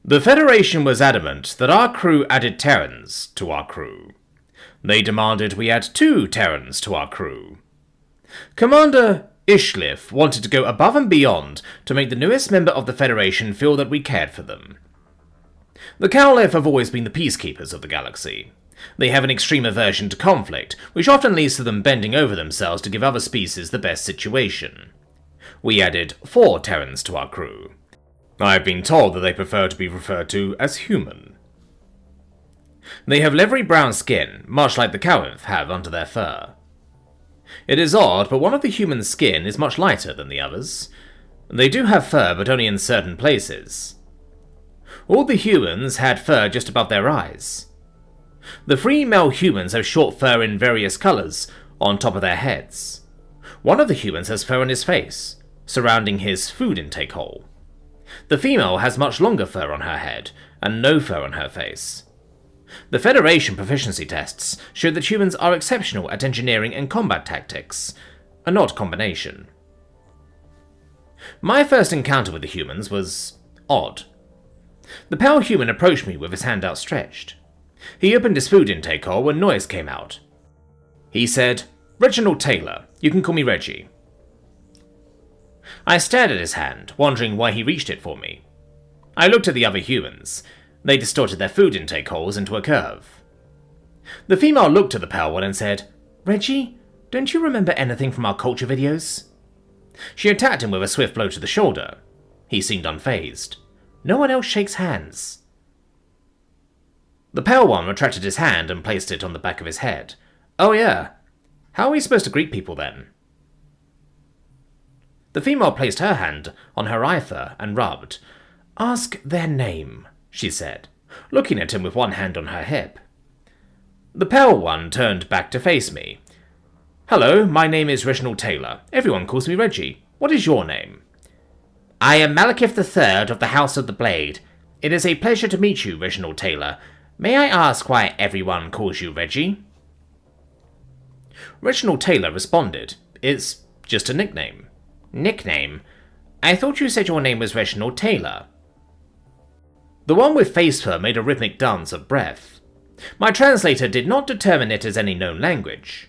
The Federation was adamant that our crew added Terrans to our crew. They demanded we add 2 Terrans to our crew. Commander Ishliff wanted to go above and beyond to make the newest member of the Federation feel that we cared for them. The Cowlef have always been the peacekeepers of the galaxy. They have an extreme aversion to conflict, which often leads to them bending over themselves to give other species the best situation. We added 4 Terrans to our crew. I have been told that they prefer to be referred to as human. They have leathery brown skin, much like the Cowlef have under their fur. It is odd, but one of the humans' skin is much lighter than the others. They do have fur, but only in certain places. All the humans had fur just above their eyes. The 3 male humans have short fur in various colours on top of their heads. One of the humans has fur on his face, surrounding his food intake hole. The female has much longer fur on her head, and no fur on her face. The Federation proficiency tests show that humans are exceptional at engineering and combat tactics, an odd combination. My first encounter with the humans was odd. The pale human approached me with his hand outstretched. He opened his food intake hole when noise came out. He said, "Reginald Taylor, you can call me Reggie." I stared at his hand, wondering why he reached it for me. I looked at the other humans. They distorted their food intake holes into a curve. The female looked at the pale one and said, "Reggie, don't you remember anything from our culture videos?" She attacked him with a swift blow to the shoulder. He seemed unfazed. No one else shakes hands. The pale one retracted his hand and placed it on the back of his head. "Oh yeah. How are we supposed to greet people then?" The female placed her hand on her eye fur and rubbed. "Ask their name," she said, looking at him with one hand on her hip. The pale one turned back to face me. "Hello, my name is Reginald Taylor. Everyone calls me Reggie. What is your name?" "I am Malekith III of the House of the Blade. It is a pleasure to meet you, Reginald Taylor. May I ask why everyone calls you Reggie?" Reginald Taylor responded, "It's just a nickname." "Nickname? I thought you said your name was Reginald Taylor." The one with face fur made a rhythmic dance of breath. My translator did not determine it as any known language.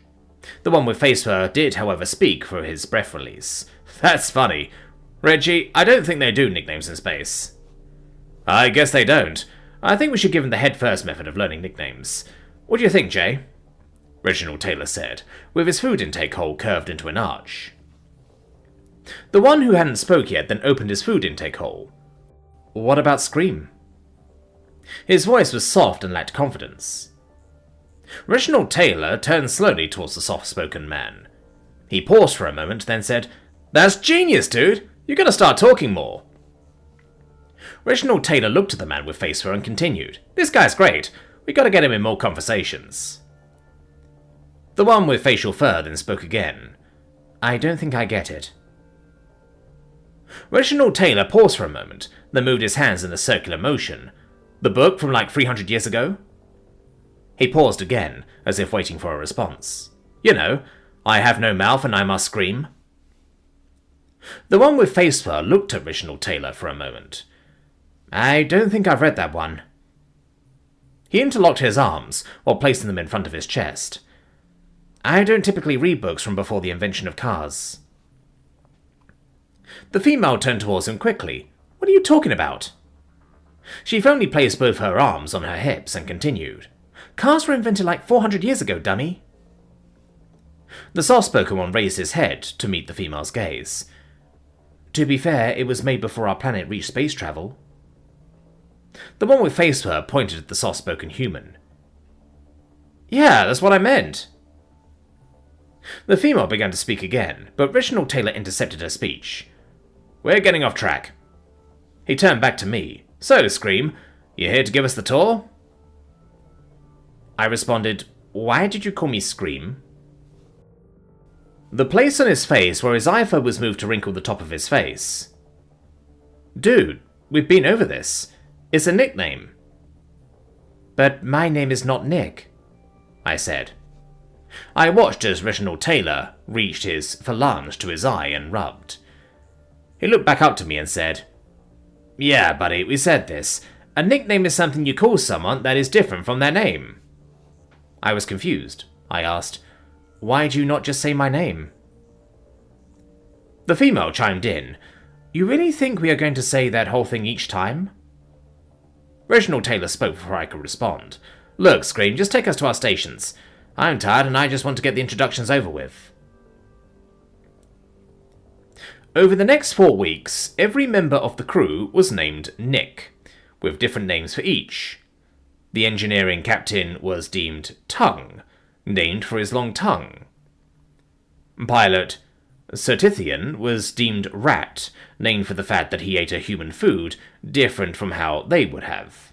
The one with face fur did, however, speak for his breath release. "That's funny. Reggie, I don't think they do nicknames in space." "I guess they don't. I think we should give him the head-first method of learning nicknames. What do you think, Jay?" Reginald Taylor said, with his food intake hole curved into an arch. The one who hadn't spoke yet then opened his food intake hole. "What about Scream?" His voice was soft and lacked confidence. Reginald Taylor turned slowly towards the soft-spoken man. He paused for a moment, then said, "That's genius, dude! You gotta start talking more." Reginald Taylor looked at the man with face fur and continued, "This guy's great. We gotta get him in more conversations." The one with facial fur then spoke again. "I don't think I get it." Reginald Taylor paused for a moment, then moved his hands in a circular motion. "The book from like 300 years ago?" He paused again, as if waiting for a response. "You know, I have no mouth and I must scream." The one with face fur looked at Reginald Taylor for a moment. "I don't think I've read that one." He interlocked his arms, while placing them in front of his chest. "I don't typically read books from before the invention of cars." The female turned towards him quickly. "What are you talking about?" She firmly placed both her arms on her hips and continued. "Cars were invented like 400 years ago, dummy." The soft-spoken one raised his head to meet the female's gaze. "To be fair, it was made before our planet reached space travel." The one with face fur pointed at the soft-spoken human. "Yeah, that's what I meant." The female began to speak again, but Reginald Taylor intercepted her speech. "We're getting off track." He turned back to me. "So, Scream, you here to give us the tour?" I responded, "Why did you call me Scream?" The place on his face where his eye fur was moved to wrinkle the top of his face. "Dude, we've been over this. It's a nickname." "But my name is not Nick," I said. I watched as Reginald Taylor reached his phalange to his eye and rubbed. He looked back up to me and said, "Yeah, buddy, we said this. A nickname is something you call someone that is different from their name. I was confused. I asked, "Why do you not just say my name?" The female chimed in, "You really think we are going to say that whole thing each time?" Reginald Taylor spoke before I could respond. "Look, Scream, just take us to our stations. I'm tired and I just want to get the introductions over with." Over the next 4 weeks, every member of the crew was named Nick, with different names for each. The engineering captain was deemed Tongue, named for his long tongue. Pilot Certithian was deemed Rat, named for the fact that he ate a human food different from how they would have.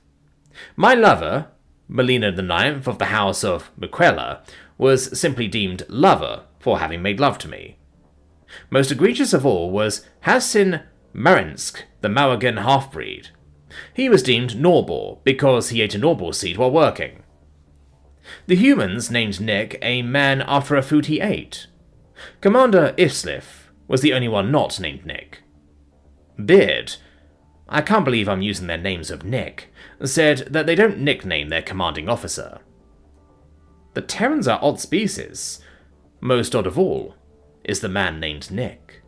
My lover, Melina the Ninth of the House of Miquela, was simply deemed Lover for having made love to me. Most egregious of all was Hassin Marinsk, the Mawagan half-breed. He was deemed Norbor because he ate a Norbor seed while working. The humans named Nick a man after a food he ate. Commander Islif was the only one not named Nick. Beard, I can't believe I'm using their names of Nick, said that they don't nickname their commanding officer. The Terrans are odd species. Most odd of all is the man named Nick.